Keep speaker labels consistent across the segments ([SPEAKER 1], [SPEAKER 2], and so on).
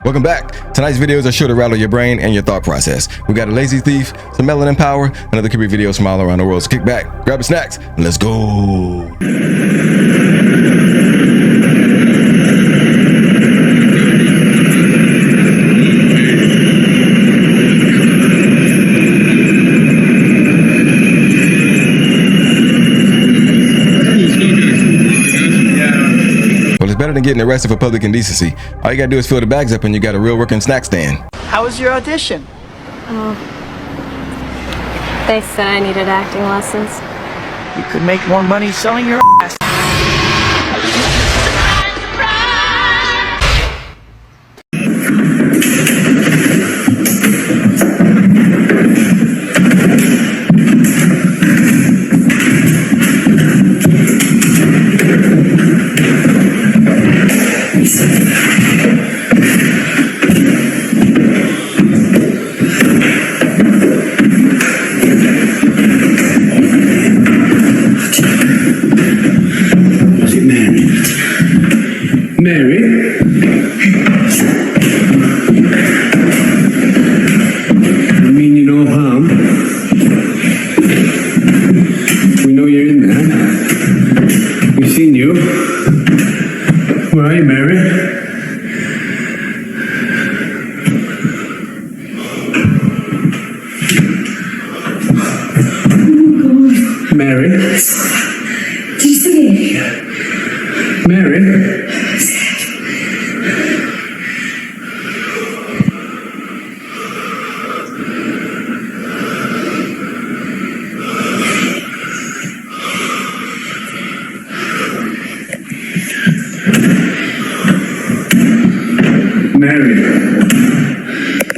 [SPEAKER 1] Welcome back. Tonight's videos are sure to rattle your brain and your thought process. We got a lazy thief, some melanin power, and other creepy videos from all around the world. So kick back, grab your snacks, and let's go. Better than getting arrested for public indecency. All you gotta do is fill the bags up and you got a real working snack stand.
[SPEAKER 2] How was your audition?
[SPEAKER 3] Oh, they said I needed acting lessons.
[SPEAKER 2] You could make more money selling your ass.
[SPEAKER 4] Mary? I mean you no harm. We know you're in there. We've seen you. Where are you, Mary? Mary?
[SPEAKER 5] Did you see me?
[SPEAKER 4] Mary? Mary,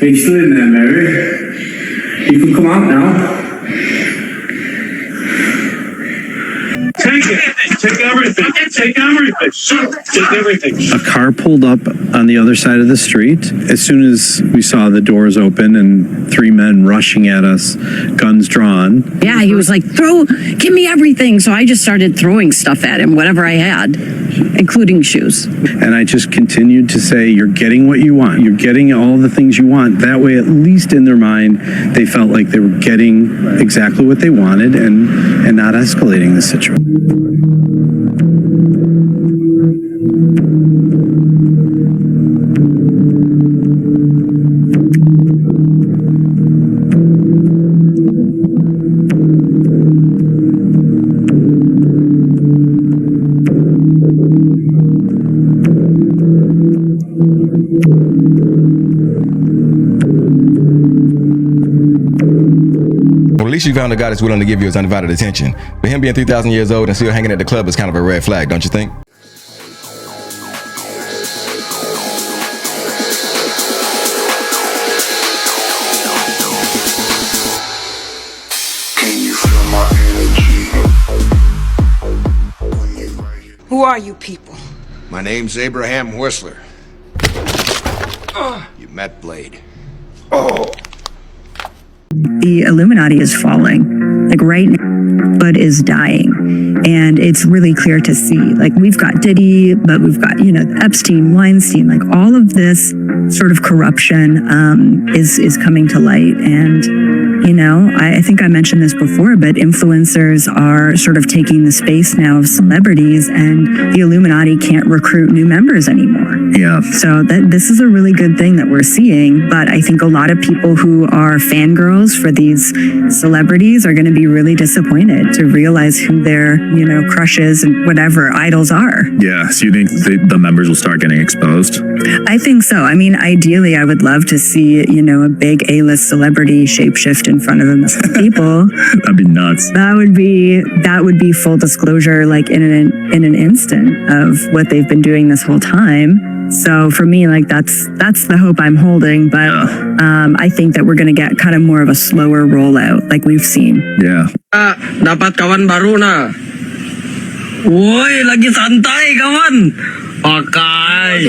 [SPEAKER 4] are you still in there, Mary? You can come out now. Take it. Take everything. Take everything. Take everything.
[SPEAKER 6] A car pulled up on the other side of the street. As soon as we saw the doors open and three men rushing at us, guns drawn.
[SPEAKER 7] Yeah, he was like, give me everything. So I just started throwing stuff at him, whatever I had, including shoes.
[SPEAKER 6] And I just continued to say, you're getting what you want. You're getting all the things you want. That way, at least in their mind, they felt like they were getting exactly what they wanted and not escalating the situation.
[SPEAKER 1] Well, at least you found a guy that's willing to give you his undivided attention. But him being 3,000 years old and still hanging at the club is kind of a red flag, don't you think?
[SPEAKER 5] Can you feel my energy?
[SPEAKER 8] Who are you people?
[SPEAKER 9] My name's Abraham Whistler. You met Blade.
[SPEAKER 7] The Illuminati is falling, like right now, but is dying. And it's really clear to see, like we've got Diddy, but we've got, Epstein, Weinstein, like all of this sort of corruption is coming to light. And, I think I mentioned this before, but influencers are sort of taking the space now of celebrities, and the Illuminati can't recruit new members anymore.
[SPEAKER 6] Yeah.
[SPEAKER 7] So this is a really good thing that we're seeing, but I think a lot of people who are fangirls for these celebrities are going to be really disappointed to realize who their, crushes and whatever idols are.
[SPEAKER 6] Yeah. So you think the members will start getting exposed?
[SPEAKER 7] I think so. I mean, ideally, I would love to see, a big A-list celebrity shapeshift in front of a million people.
[SPEAKER 6] That'd be nuts.
[SPEAKER 7] That would be full disclosure, like in an instant of what they've been doing this whole time. So for me, like that's the hope I'm holding. But I think that we're going to get kind of more of a slower rollout, like we've seen.
[SPEAKER 6] Yeah.
[SPEAKER 10] Dapat kawan baru na. Woi, lagi santai kawan. Pakai.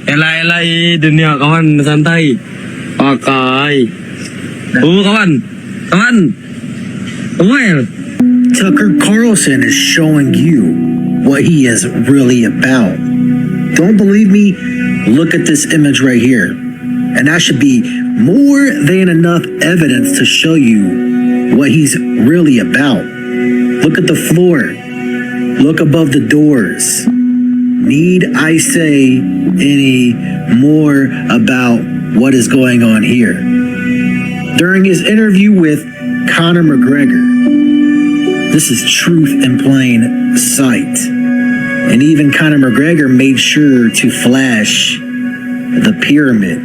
[SPEAKER 10] Elai dunia kawan santai. Pakai. Kawan. Well.
[SPEAKER 11] Tucker Carlson is showing you what he is really about. Don't believe me? Look at this image right here. And that should be more than enough evidence to show you what he's really about. Look at the floor. Look above the doors. Need I say any more about what is going on here? During his interview with Conor McGregor, this is truth in plain sight. And even Conor McGregor made sure to flash the pyramid.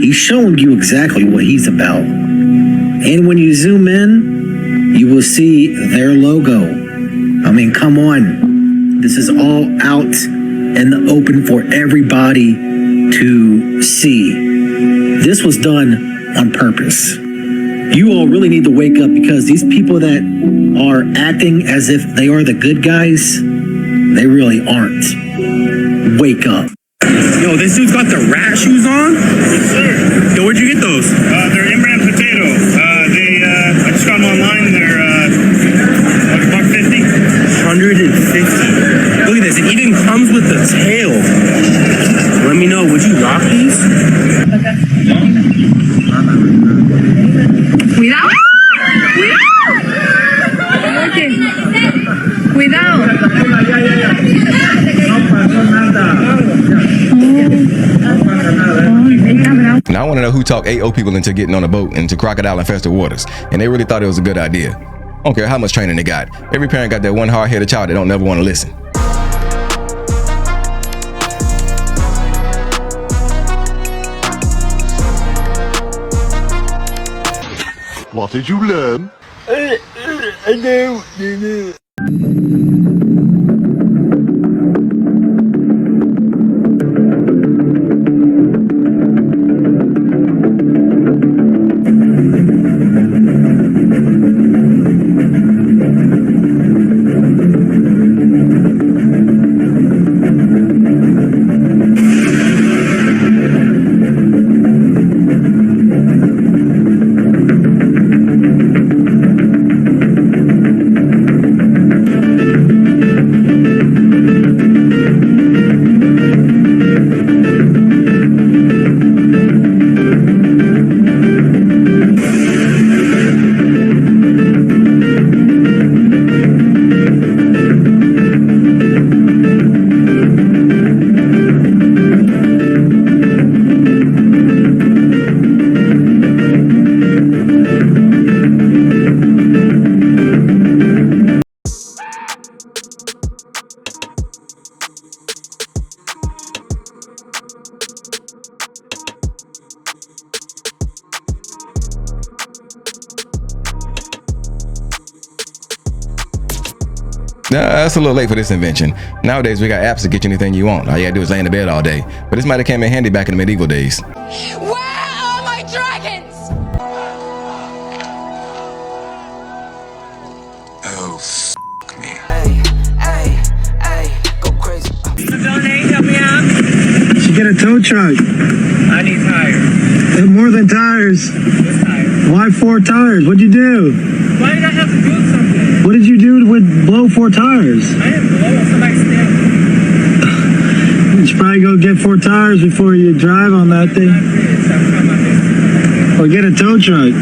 [SPEAKER 11] He's showing you exactly what he's about. And when you zoom in, you will see their logo. I mean, come on. This is all out in the open for everybody to see. This was done on purpose. You all really need to wake up, because these people that are acting as if they are the good guys, they really aren't. Wake up.
[SPEAKER 8] Yo, this dude's got the rat shoes on?
[SPEAKER 4] Yes, sir.
[SPEAKER 8] Yo, where'd you get those?
[SPEAKER 4] They're in-brand potato. I just got them online. They're, like $150.
[SPEAKER 8] 150. Look at this, it even comes with the tail. Let me know, would you rock these?
[SPEAKER 7] Cuidado. Cuidado.
[SPEAKER 1] Now I want to know who talked AO people into getting on a boat into crocodile-infested waters, and they really thought it was a good idea. I don't care how much training they got. Every parent got that one hard-headed child that don't never want to listen.
[SPEAKER 5] What did you learn?
[SPEAKER 1] Nah, that's a little late for this invention. Nowadays, we got apps to get you anything you want. All you gotta do is lay in the bed all day. But this might have came in handy back in the medieval days.
[SPEAKER 12] Where are my dragons?
[SPEAKER 5] Oh, f me.
[SPEAKER 2] Hey, go crazy.
[SPEAKER 10] Donate, help me out.
[SPEAKER 11] Should get a tow truck.
[SPEAKER 10] I need tires.
[SPEAKER 11] More than tires.
[SPEAKER 10] What's tires?
[SPEAKER 11] Why 4 tires? What'd you do?
[SPEAKER 10] Why did I have to do something?
[SPEAKER 11] What did you do with blow 4 tires?
[SPEAKER 10] I didn't blow somebody stepped.
[SPEAKER 11] You should probably go get 4 tires before you drive on that thing. Or get a tow truck.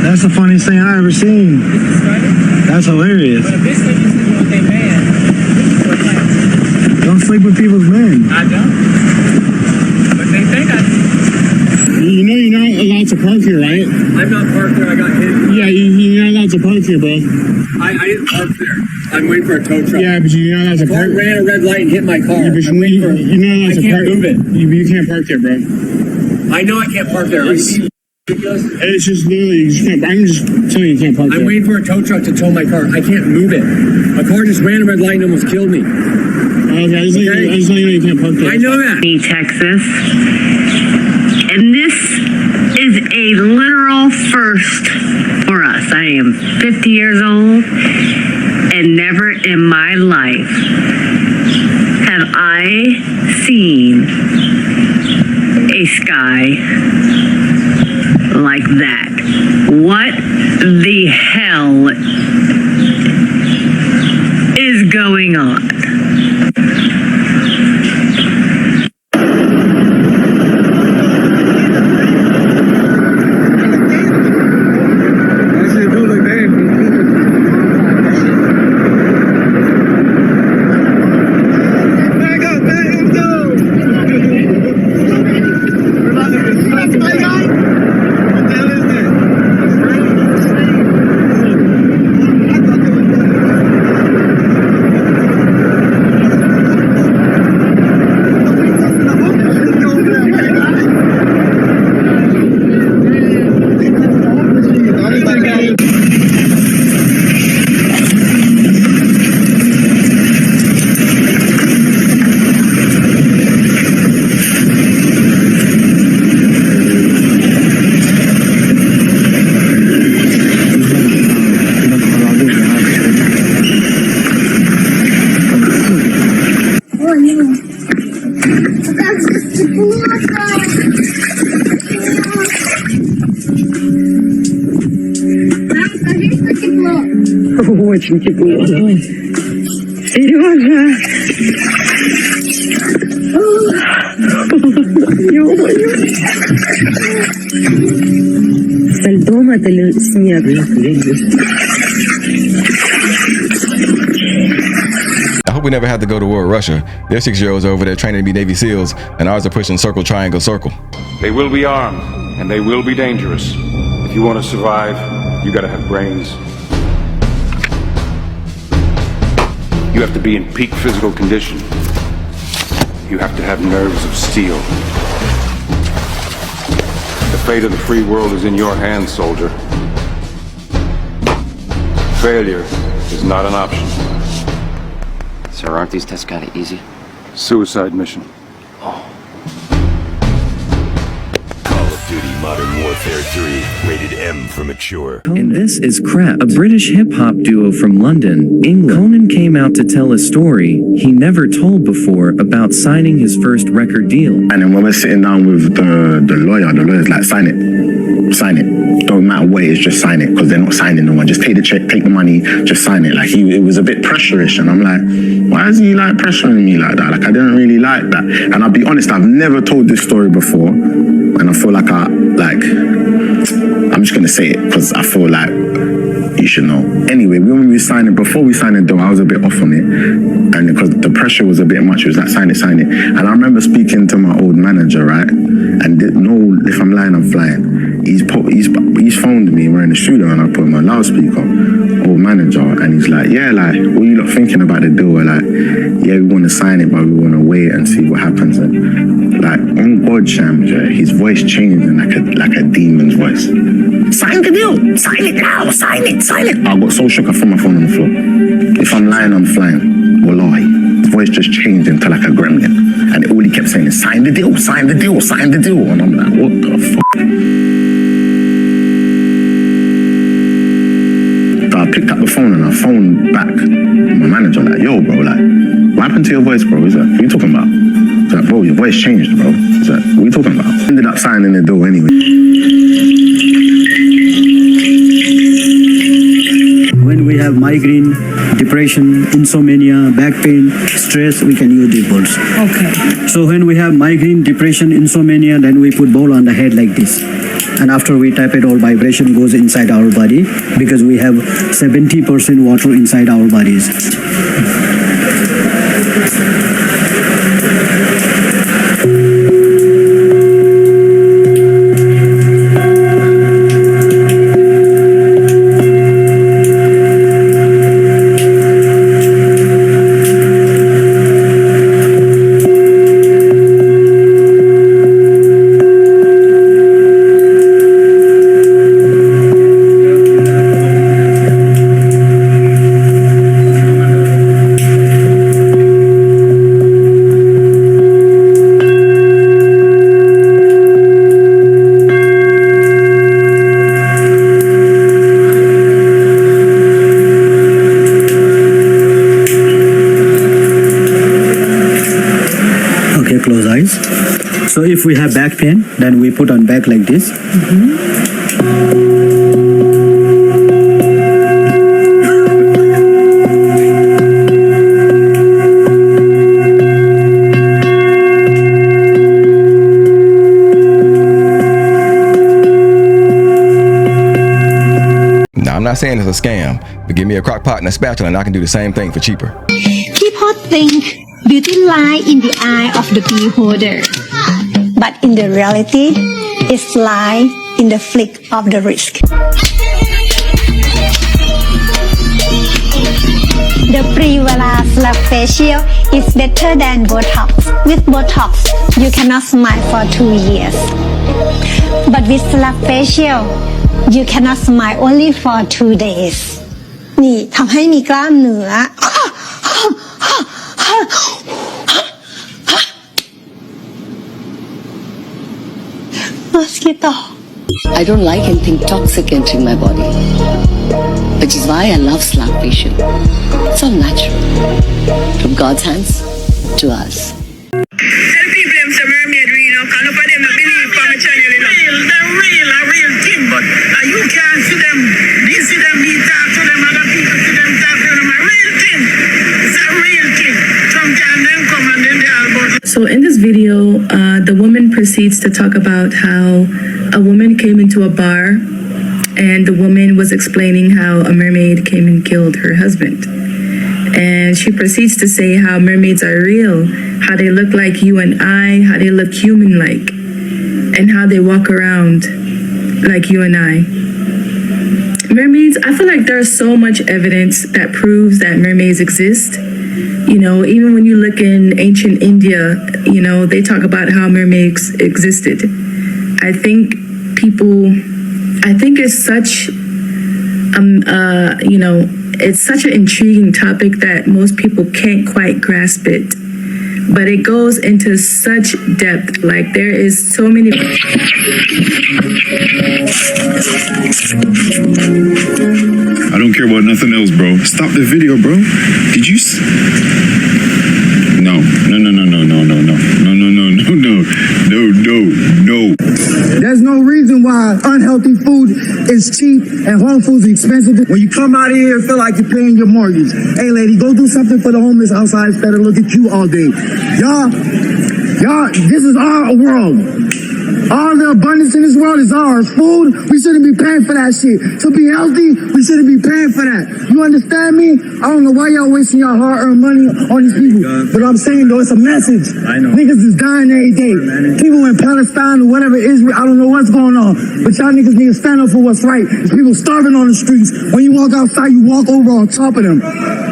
[SPEAKER 11] That's the funniest thing I ever seen. That's hilarious.
[SPEAKER 10] But a bitch think you sleeping with their man.
[SPEAKER 11] Don't sleep with people's men.
[SPEAKER 10] I don't. But they think I do.
[SPEAKER 11] You know you're not allowed to park here, right?
[SPEAKER 10] I'm not parked there, I got hit.
[SPEAKER 11] Yeah, you're not allowed to park here, bro.
[SPEAKER 10] I didn't park there. I'm waiting for a tow truck.
[SPEAKER 11] Yeah, but you're not allowed to park.
[SPEAKER 10] I ran a red light and hit my car.
[SPEAKER 11] Yeah, but
[SPEAKER 10] I'm waiting for
[SPEAKER 11] you're not allowed to park.
[SPEAKER 10] I can't move it.
[SPEAKER 11] You can't park there, bro.
[SPEAKER 10] I know I can't park there.
[SPEAKER 11] It's just literally, you just can't. I'm just telling you, you can't park there.
[SPEAKER 10] I'm waiting for a tow truck to tow my car. I can't move it. A car just ran a red light and almost killed me.
[SPEAKER 11] Okay, I just let you know you can't park there.
[SPEAKER 10] I know that.
[SPEAKER 7] Texas. And this is a literal first for us. I am 50 years old, and never in my life have I seen a sky like that. What the hell is going on?
[SPEAKER 13] Очень тепло. Сережа. Со льдом это или снег?
[SPEAKER 1] I hope we never have to go to war with Russia. Their 6-year-olds are over there training to be Navy SEALs, and ours are pushing circle, triangle, circle.
[SPEAKER 14] They will be armed, and they will be dangerous. If you want to survive, you gotta have brains. You have to be in peak physical condition. You have to have nerves of steel. The fate of the free world is in your hands, soldier. Failure is not an option.
[SPEAKER 15] Sir, aren't these tests kind of easy?
[SPEAKER 14] Suicide mission.
[SPEAKER 16] Modern Warfare 3, rated M for mature.
[SPEAKER 17] And this is Crap, a British hip-hop duo from London, England. Conan came out to tell a story he never told before about signing his first record deal.
[SPEAKER 6] And then when we're sitting down with the lawyer's like, sign it. Sign it. Don't matter what it is, just sign it. Because they're not signing no one. Just take the check, take the money, just sign it. Like, it was a bit pressure-ish. And I'm like, why is he like pressuring me like that? Like, I didn't really like that. And I'll be honest, I've never told this story before. And I feel like I'm just going to say it because I feel like you should know. Anyway, before we signed the deal, I was a bit off on it. And because the pressure was a bit much, it was like, sign it. And I remember speaking to my old manager, right? And if I'm lying, I'm flying. He's phoned me, we're in the studio, and I put him on loudspeaker, old manager, and he's like, yeah, like, what are you lot thinking about the deal? We're like, yeah, we want to sign it, but we want to wait and see what happens. And like, on God, Shams, his voice changed like a demon's voice. Sign the deal, sign it now, sign it. I got so shook, I threw my phone on the floor. If I'm lying, I'm flying. Wallahi. His voice just changed into like a gremlin. And all he kept saying is, sign the deal, sign the deal, sign the deal. And I'm like, what the fuck? So I picked up the phone and I phoned back my manager, like, yo, bro, like, what happened to your voice, bro? He's like, what are you talking about? He's like, bro, your voice changed, bro. He's like, what are you talking about? Ended up signing the deal anyway.
[SPEAKER 18] When we have migraine, depression, insomnia, back pain, stress, we can use these balls.
[SPEAKER 13] Okay.
[SPEAKER 18] So when we have migraine, depression, insomnia, then we put ball on the head like this. And after we tap it, all vibration goes inside our body because we have 70% water inside our bodies. Close eyes. So if we have back pain, then we put on back like this.
[SPEAKER 1] Now, I'm not saying it's a scam, but give me a crock pot and a spatula and I can do the same thing for cheaper.
[SPEAKER 19] People think beauty lies in the eye of the beholder, but in the reality, it lies in the flick of the wrist. The Privara Slap Facial is better than Botox. With Botox, you cannot smile for 2 years. But with Slap Facial, you cannot smile only for 2 days. นี่ทำให้มีกล้ามเนื้อ Mosquito.
[SPEAKER 20] I don't like anything toxic entering my body, which is why I love Slap Facial. It's all natural, from God's hands to us.
[SPEAKER 21] them say mermaid real, you know, because look at them that believe from the channel, you know. They're real, a real thing, but you can't see them. You see them, you talk to them, other people see them, talk to them, a real thing. It's a real thing. Sometimes them come and then they all go.
[SPEAKER 22] So in this video, the woman proceeds to talk about how a woman came into a bar and the woman was explaining how a mermaid came and killed her husband. And she proceeds to say how mermaids are real, how they look like you and I, how they look human-like, and how they walk around like you and I. Mermaids, I feel like there's so much evidence that proves that mermaids exist. You know, even when you look in ancient India, you know, they talk about how mermaids existed. I think it's such, you know, it's such an intriguing topic that most people can't quite grasp it. But it goes into such depth. Like, there is so many.
[SPEAKER 23] I don't care about nothing else, bro. Stop the video, bro. Did you? No.
[SPEAKER 24] There's no reason why unhealthy food is cheap and home food is expensive. When you come out of here and feel like you're paying your mortgage, hey lady, go do something for the homeless outside instead of look at you all day. Y'all, this is our world. All the abundance in this world is ours. Food, we shouldn't be paying for that shit. To be healthy, we shouldn't be paying for that. You understand me? I don't know why y'all wasting your hard-earned money on these people. But I'm saying, though, it's a message. I know. Niggas is dying every day. People in Palestine or whatever, Israel, I don't know what's going on. But y'all niggas need to stand up for what's right. There's people starving on the streets. When you walk outside, you walk over on top of them.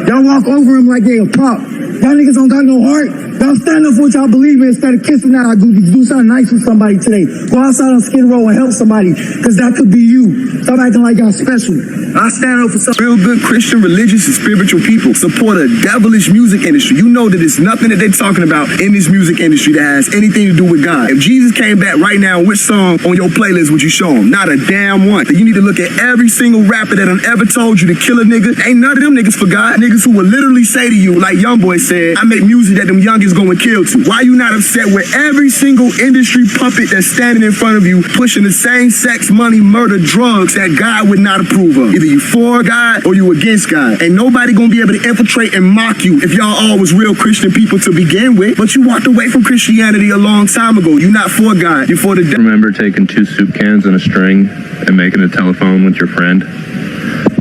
[SPEAKER 24] Y'all walk over them like they a pop. Y'all niggas don't got no heart. Y'all stand up for what y'all believe in instead of kissing that. Do something nice for somebody today. Go outside on Skid Row and help somebody, because that could be you. Stop acting like y'all special. I stand up for some
[SPEAKER 25] real good Christian, religious, and spiritual people support a devilish music industry. You know that it's nothing that they're talking about in this music industry that has anything to do with God. If Jesus came back right now, which song on your playlist would you show him? Not a damn one. You need to look at every single rapper that done ever told you to kill a nigga. Ain't none of them niggas for God. Niggas who will literally say to you, like Youngboy said, I make music that them youngins gonna kill to. Why you not upset with every single industry puppet that's standing in front of you pushing the same sex, money, murder, drugs that God would not approve of? Either you for God or you against God. Ain't nobody gonna be able to infiltrate and mock you if y'all all was real Christian people to begin with. But you walked away from Christianity a long time ago. You're not for God. You're for the devil.
[SPEAKER 26] Remember taking 2 soup cans and a string and making a telephone with your friend?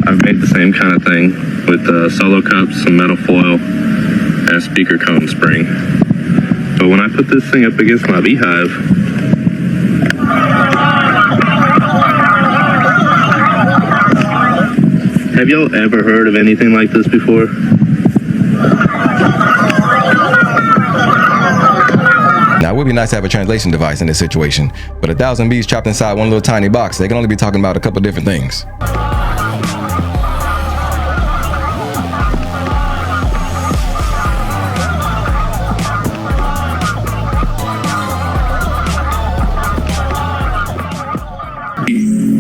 [SPEAKER 26] I've made the same kind of thing with solo cups, some metal foil, and a speaker cone spring. But when I put this thing up against my beehive, have y'all ever heard of anything like this before?
[SPEAKER 1] Now, it would be nice to have a translation device in this situation, but 1,000 bees trapped inside one little tiny box, they can only be talking about a couple different things.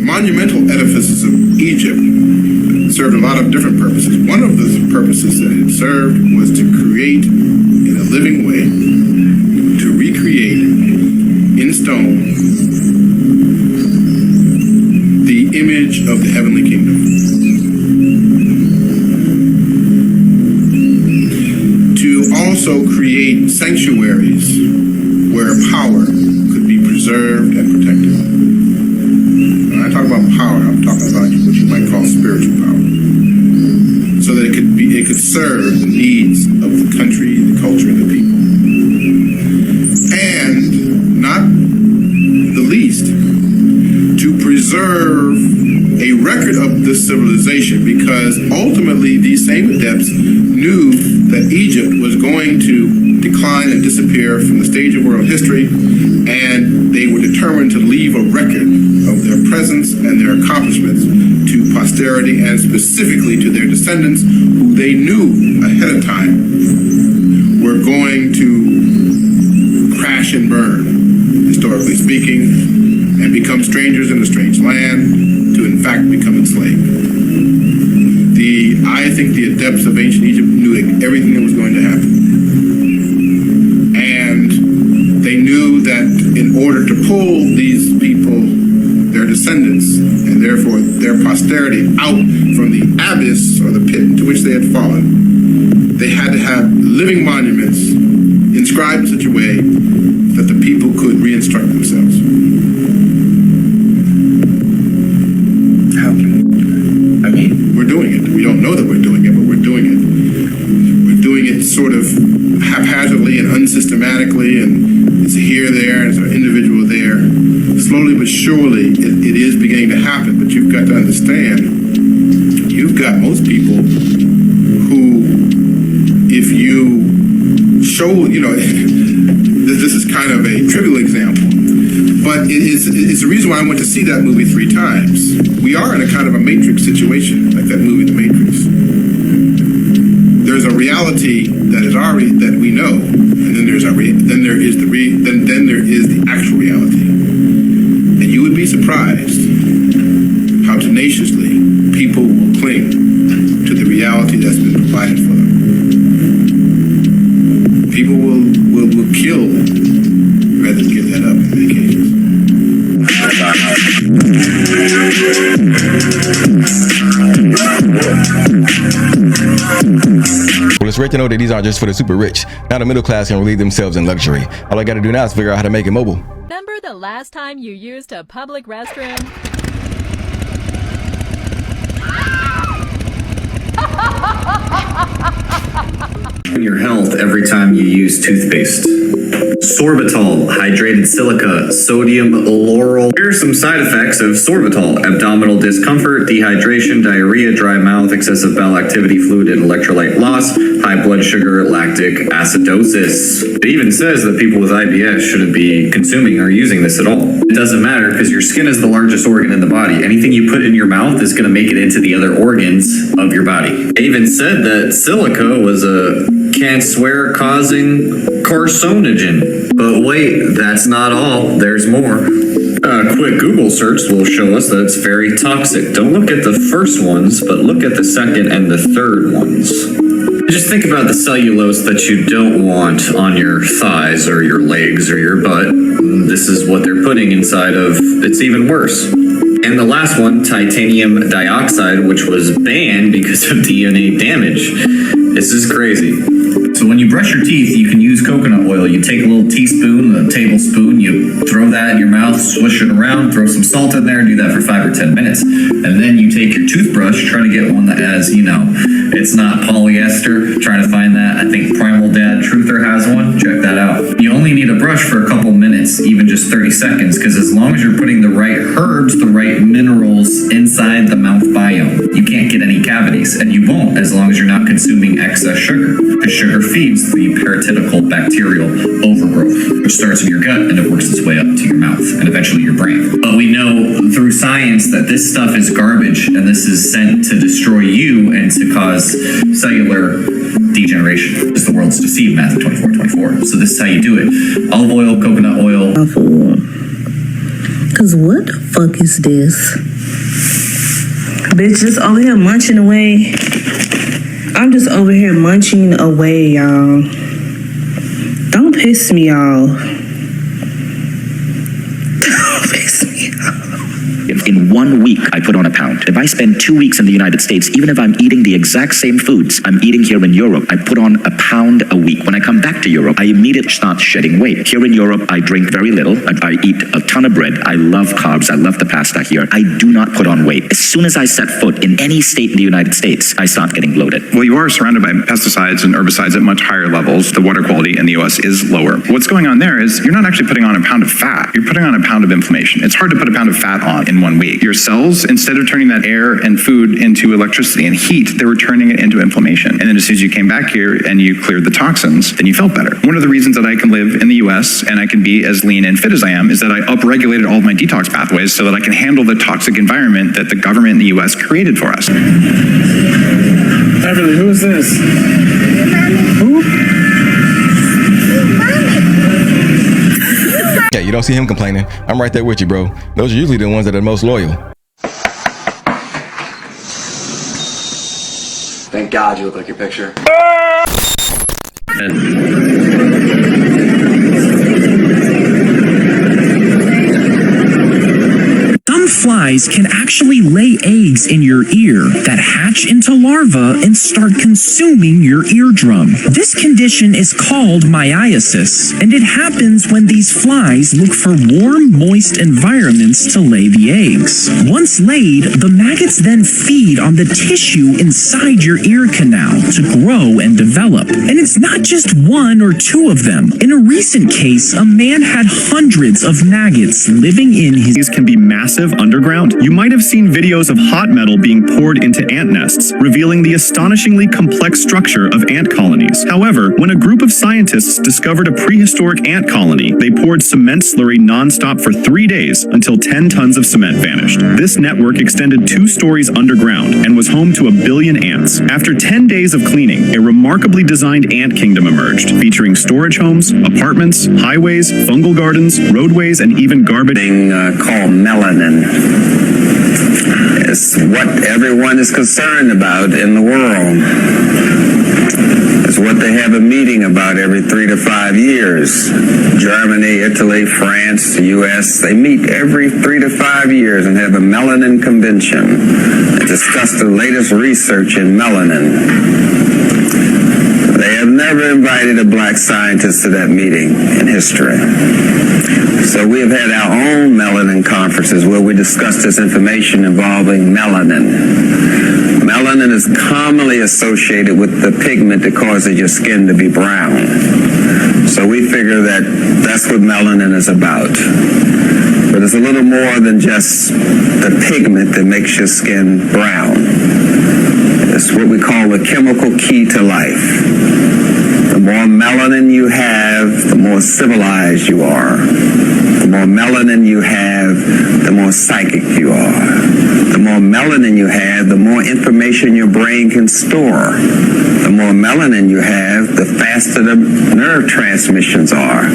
[SPEAKER 27] Monumental edifices of Egypt served a lot of different purposes. One of the purposes that it served was to create, in a living way, to recreate in stone the image of the heavenly kingdom. To also create sanctuaries where power could be preserved and protected. When I talk about power, I'm talking about what you might call spiritual power, so that it could serve the needs of the country, the culture, and the people. And not the least, to preserve a record of this civilization, because ultimately these same adepts knew that Egypt was going to decline and disappear from the stage of world history, and they were determined to leave a record of their presence and their accomplishments to posterity, and specifically to their descendants, who they knew ahead of time were going to crash and burn, historically speaking, and become strangers in a strange land, to in fact become enslaved. I think the adepts of ancient Egypt knew everything that was going to happen. And They knew that in order to pull these people, their descendants, and therefore their posterity out from the abyss or the pit into which they had fallen, they had to have living monuments inscribed in such a way that the people could re-instruct themselves. How? I mean, we're doing it. We don't know that we're doing it, but we're doing it. We're doing it sort of haphazardly and unsystematically, and it's here, there, and it's an individual there. Slowly but surely, it is beginning to happen, but you've got to understand, you've got most people who, if you show, this is kind of a trivial example, but it's the reason why I went to see that movie 3 times. We are in a kind of a Matrix situation, like that movie, The Matrix. There's a reality that is already, that we know, and then there is the actual reality. And you would be surprised how tenaciously people will cling to the reality that's been provided for them. People will kill rather than give that up in many cases.
[SPEAKER 1] Well, it's great to know that these aren't just for the super rich. Now the middle class can relieve themselves in luxury. All I gotta do now is figure out how to make it mobile.
[SPEAKER 2] Remember the last time you used a public restroom?
[SPEAKER 3] Your health every time you use toothpaste. Sorbitol, hydrated silica, sodium lauryl. Here are some side effects of sorbitol: abdominal discomfort, dehydration, diarrhea, dry mouth, excessive bowel activity, fluid and electrolyte loss, high blood sugar, lactic acidosis. It even says that people with IBS shouldn't be consuming or using this at all. It doesn't matter because your skin is the largest organ in the body. Anything you put in your mouth is going to make it into the other organs of your body. They even said that silica was a cancer-causing carcinogen. But wait, that's not all. There's more. A quick Google search will show us that it's very toxic. Don't look at the first ones, but look at the second and the third ones. Just think about the cellulose that you don't want on your thighs or your legs or your butt. This is what they're putting inside of. It's even worse. And the last one, titanium dioxide, which was banned because of DNA damage. This is crazy. So when you brush your teeth, you can use coconut oil. You take a little teaspoon, a tablespoon, you throw that in your mouth, swish it around, throw some salt in there, do that for 5 or 10 minutes. And then you take your toothbrush, try to get one that has, it's not polyester. Try to find that. I think Primal Dad Truther has one. Check that out. You only need a brush for a couple minutes, even just 30 seconds, because as long as you're putting the right herbs, the right minerals inside the mouth biome, you can't get any cavities, and you won't as long as you're not consuming excess sugar, because sugar feeds the parasitical bacterial overgrowth, which starts in your gut and it works its way up to your mouth and eventually your brain. But we know through science that this stuff is garbage, and this is sent to destroy you and to cause cellular degeneration. Because the world's deceived, Matthew 24:24. So this is how you do it. Olive oil, coconut oil.
[SPEAKER 13] Cause what the fuck is this? Bitch, just over here munching away. I'm just over here munching away, y'all. Don't piss me off. Don't piss me off.
[SPEAKER 4] In 1 week, I put on a pound. If I spend 2 weeks in the United States, even if I'm eating the exact same foods I'm eating here in Europe, I put on a pound a week. When I come back to Europe, I immediately start shedding weight. Here in Europe, I drink very little. I eat a ton of bread. I love carbs. I love the pasta here. I do not put on weight. As soon as I set foot in any state in the United States, I start getting bloated.
[SPEAKER 5] Well, you are surrounded by pesticides and herbicides at much higher levels. The water quality in the US is lower. What's going on there is you're not actually putting on a pound of fat. You're putting on a pound of inflammation. It's hard to put a pound of fat on in 1 week. Your cells, instead of turning that air and food into electricity and heat, they were turning it into inflammation. And then as soon as you came back here and you cleared the toxins, then you felt better. One of the reasons that I can live in the US and I can be as lean and fit as I am is that I upregulated all of my detox pathways so that I can handle the toxic environment that the government in the US created for us.
[SPEAKER 8] Beverly, who is this? Who?
[SPEAKER 1] Yeah, you don't see him complaining. I'm right there with you, bro. Those are usually the ones that are the most loyal.
[SPEAKER 15] Thank God you look like your picture.
[SPEAKER 7] flies can actually lay eggs in your ear that hatch into larvae and start consuming your eardrum. This condition is called myiasis, and it happens when these flies look for warm, moist environments to lay the eggs. Once laid, the maggots then feed on the tissue inside your ear canal to grow and develop. And it's not just one or two of them. In a recent case, a man had hundreds of maggots living in his...
[SPEAKER 9] These can be massive underground. You might have seen videos of hot metal being poured into ant nests, revealing the astonishingly complex structure of ant colonies. However, when a group of scientists discovered a prehistoric ant colony, they poured cement slurry non-stop for 3 days until 10 tons of cement vanished. This network extended 2 stories underground and was home to 1 billion ants. After 10 days of cleaning, a remarkably designed ant kingdom emerged, featuring storage homes, apartments, highways, fungal gardens, roadways, and even garbage.
[SPEAKER 10] Called melanin. It's what everyone is concerned about in the world. It's what they have a meeting about every 3 to 5 years. Germany, Italy, France, the U.S., they meet every 3 to 5 years and have a melanin convention and discuss the latest research in melanin. They have never invited a black scientist to that meeting in history. So we have had our own melanin conferences where we discuss this information involving melanin. Melanin is commonly associated with the pigment that causes your skin to be brown. So we figure that that's what melanin is about. But it's a little more than just the pigment that makes your skin brown. It's what we call the chemical key to life. The more melanin you have, the more civilized you are. The more melanin you have, the more psychic you are. The more melanin you have, the more information your brain can store. The more melanin you have, the faster the nerve transmissions are.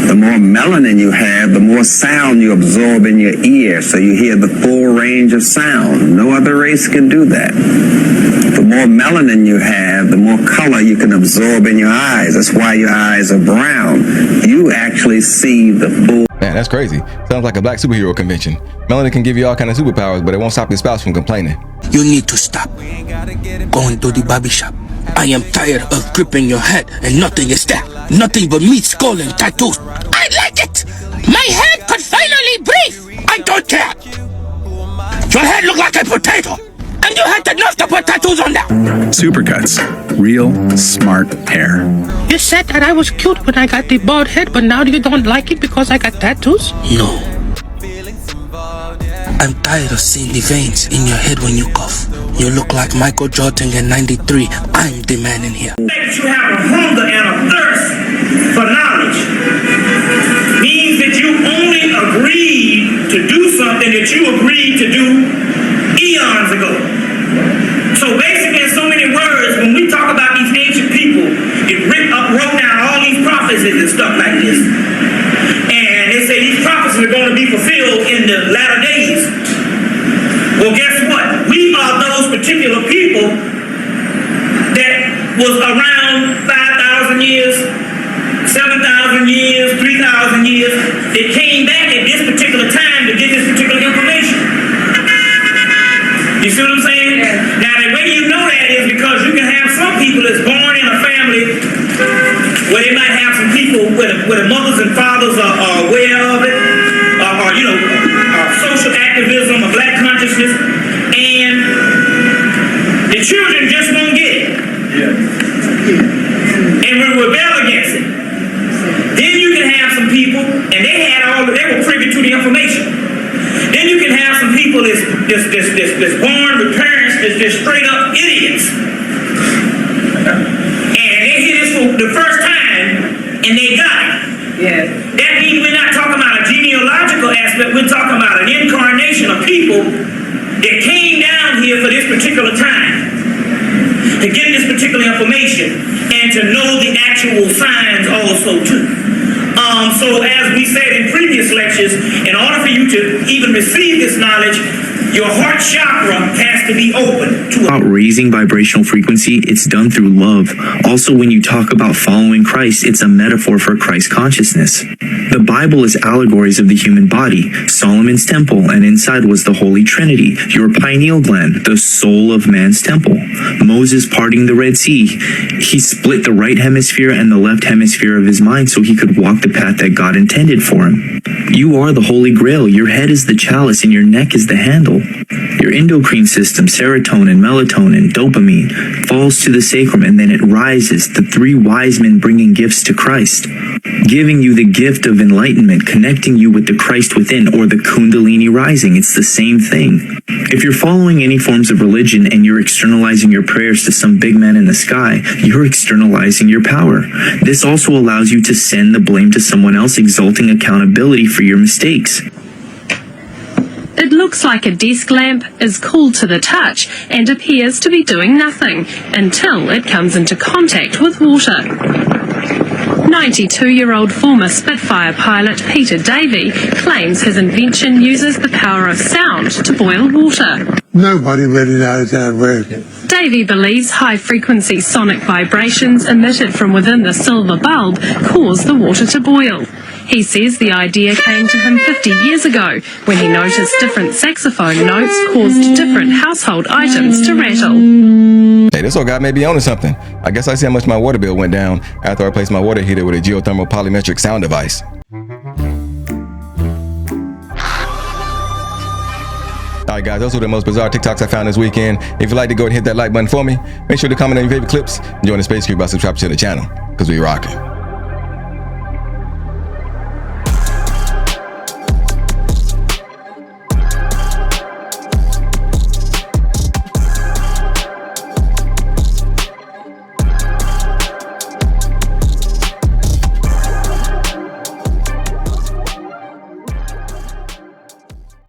[SPEAKER 10] The more melanin you have, the more sound you absorb in your ear, so you hear the full range of sound. No other race can do that. The more melanin you have, the more color you can absorb in your eyes. That's why your eyes are brown. You actually see the full...
[SPEAKER 1] Man, that's crazy. Sounds like a black superhero convention. Melanin can give you all kind of superpowers, but it won't stop your spouse from complaining.
[SPEAKER 11] You need to stop going to the barber shop. I am tired of gripping your head and nothing is there. Nothing but meat, skull, and tattoos. I like it! My head could finally breathe! I don't care! Your head look like a potato! And you had enough to put tattoos on there!
[SPEAKER 5] Supercuts. Real smart hair.
[SPEAKER 11] You said that I was cute when I got the bald head, but now you don't like it because I got tattoos? No. I'm tired of seeing the veins in your head when you cough. You look like Michael Jordan in '93. I'm the man in here.
[SPEAKER 21] That you have a hunger and a thirst for knowledge means that you only agreed to do something that you agreed to do eons ago. So basically, in so many words, when we talk about these ancient people, it wrote down all these prophecies and stuff like this. And they say these prophecies are going to be fulfilled in the latter days. Well, guess what? We are those particular people that was around 5,000 years, 7,000 years, 3,000 years. They came back at this particular time to get this particular information. You see what I'm saying? Yeah. Now, the way you know that is because you can have some people that's born in a family where they might have some people where the mothers and fathers are aware of it, or you know, social activism or black consciousness, and the children just won't get it. Yeah. And we rebel against it. Then you can have some people, and they were privy to the information. Then you can have some people that's born with parents that's just straight up idiots. And they hear this for the first time and they got it. Yeah. That means we're not talking about a genealogical aspect, we're talking about an incarnation of people that came down here for this particular time to get this particular information and to know the actual signs also too. So as we said in previous lectures, in order for you to even receive this knowledge,
[SPEAKER 6] Your heart chakra has to be open to
[SPEAKER 7] about raising vibrational frequency, it's done through love. Also, when you talk about following Christ, it's a metaphor for Christ consciousness. The Bible is allegories of the human body, Solomon's temple, and inside was the Holy Trinity, your pineal gland, the soul of man's temple. Moses parting the Red Sea, he split the right hemisphere and the left hemisphere of his mind so he could walk the path that God intended for him. You are the Holy Grail, your head is the chalice and your neck is the handle. Your endocrine system, serotonin, melatonin, dopamine, falls to the sacrum and then it rises, the three wise men bringing gifts to Christ, giving you the gift of enlightenment, connecting you with the Christ within, or the Kundalini rising. It's the same thing. If you're following any forms of religion and you're externalizing your prayers to some big man in the sky, you're externalizing your power. This also allows you to send the blame to someone else, exalting accountability for your mistakes.
[SPEAKER 12] It looks like a desk lamp is cool to the touch and appears to be doing nothing until it comes into contact with water. 92-year-old former Spitfire pilot Peter Davey claims his invention uses the power of sound to boil water.
[SPEAKER 14] Nobody really knows how it works.
[SPEAKER 12] Davey believes high-frequency sonic vibrations emitted from within the silver bulb cause the water to boil. He says the idea came to him 50 years ago when he noticed different saxophone notes caused different household items to rattle.
[SPEAKER 1] Hey, this old guy may be onto something. I guess I see how much my water bill went down after I replaced my water heater with a geothermal polymetric sound device. Alright guys, those were the most bizarre TikToks I found this weekend. If you'd like to go and hit that like button for me, make sure to comment on your favorite clips and join the Space Crew by subscribing to the channel, because we rocking.